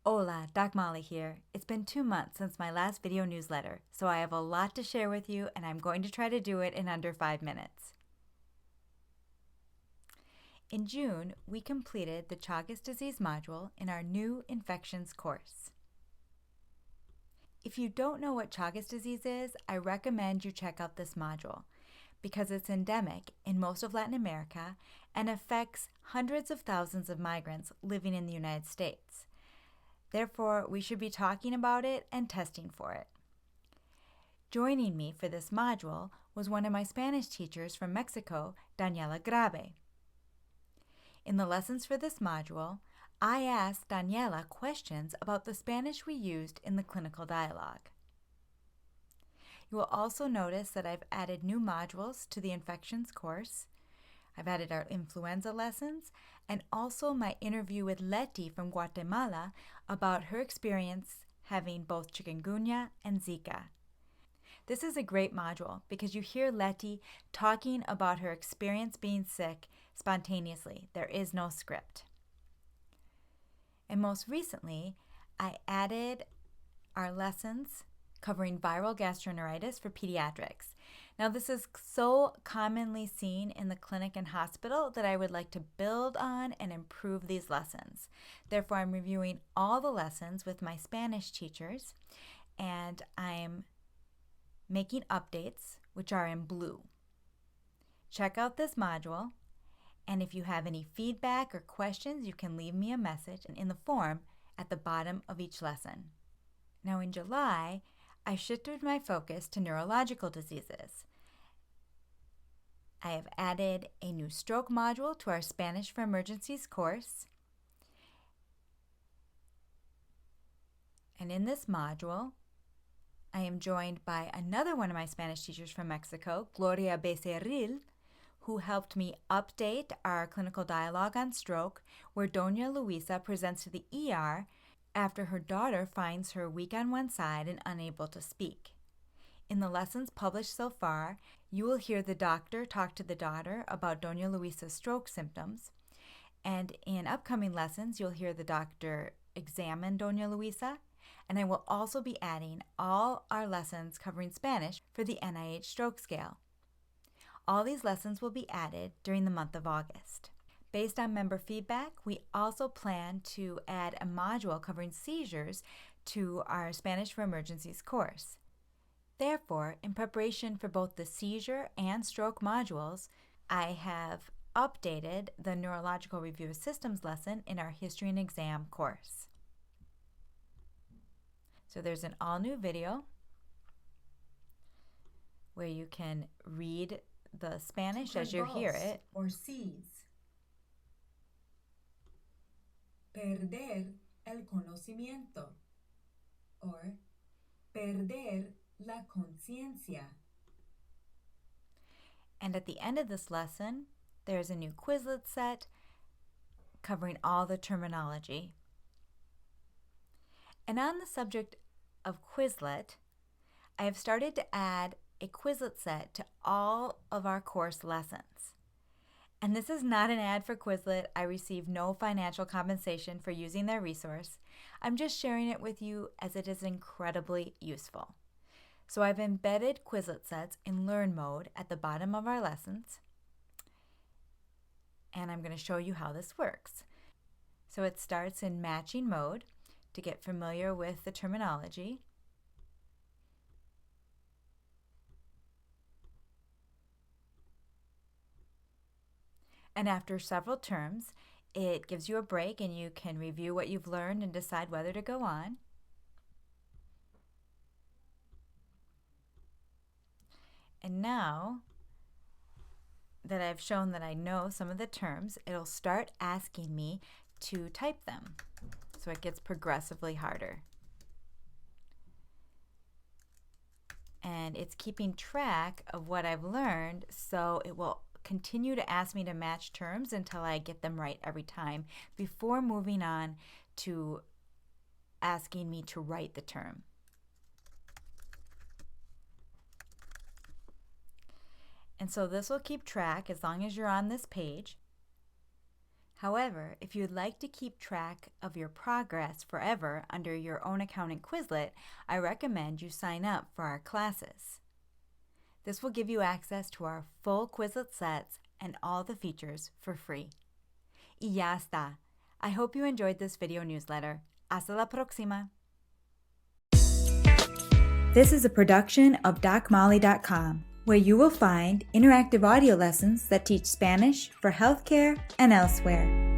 Hola, Doc Molly here. It's been 2 months since my last video newsletter, so I have a lot to share with you and I'm going to try to do it in under 5 minutes. In June, we completed the Chagas Disease Module in our new infections course. If you don't know what Chagas disease is, I recommend you check out this module because it's endemic in most of Latin America and affects hundreds of thousands of migrants living in the United States. Therefore, we should be talking about it and testing for it. Joining me for this module was one of my Spanish teachers from Mexico, Daniela Grave. In the lessons for this module, I asked Daniela questions about the Spanish we used in the clinical dialogue. You will also notice that I've added new modules to the infections course. I've added our influenza lessons and also my interview with Leti from Guatemala about her experience having both chikungunya and Zika. This is a great module because you hear Leti talking about her experience being sick spontaneously. There is no script. And most recently, I added our lessons covering viral gastroenteritis for pediatrics. Now, this is so commonly seen in the clinic and hospital that I would like to build on and improve these lessons. Therefore, I'm reviewing all the lessons with my Spanish teachers, and I'm making updates, which are in blue. Check out this module, and if you have any feedback or questions, you can leave me a message in the form at the bottom of each lesson. Now, in July, I shifted my focus to neurological diseases. I have added a new stroke module to our Spanish for Emergencies course. And in this module, I am joined by another one of my Spanish teachers from Mexico, Gloria Becerril, who helped me update our clinical dialogue on stroke, where Doña Luisa presents to the ER after her daughter finds her weak on one side and unable to speak. In the lessons published so far, you will hear the doctor talk to the daughter about Doña Luisa's stroke symptoms, and in upcoming lessons, you'll hear the doctor examine Doña Luisa, and I will also be adding all our lessons covering Spanish for the NIH stroke scale. All these lessons will be added during the month of August. Based on member feedback, we also plan to add a module covering seizures to our Spanish for Emergencies course. Therefore, in preparation for both the seizure and stroke modules, I have updated the neurological review of systems lesson in our history and exam course. So there's an all-new video where you can read the Spanish as you hear it. Or seize. Perder el conocimiento, or perder la conciencia. And at the end of this lesson, there's a new Quizlet set covering all the terminology. And on the subject of Quizlet, I have started to add a Quizlet set to all of our course lessons. And this is not an ad for Quizlet. I receive no financial compensation for using their resource. I'm just sharing it with you as it is incredibly useful. So I've embedded Quizlet sets in Learn mode at the bottom of our lessons. And I'm going to show you how this works. So it starts in matching mode to get familiar with the terminology. And after several terms, it gives you a break and you can review what you've learned and decide whether to go on. And now that I've shown that I know some of the terms, it'll start asking me to type them. So it gets progressively harder. And it's keeping track of what I've learned, so it will continue to ask me to match terms until I get them right every time before moving on to asking me to write the term. And so this will keep track as long as you're on this page, However, if you'd like to keep track of your progress forever under your own account in Quizlet, I recommend you sign up for our classes. This will give you access to our full Quizlet sets and all the features for free. Y ya está. I hope you enjoyed this video newsletter. Hasta la próxima. This is a production of DocMolly.com, where you will find interactive audio lessons that teach Spanish for healthcare and elsewhere.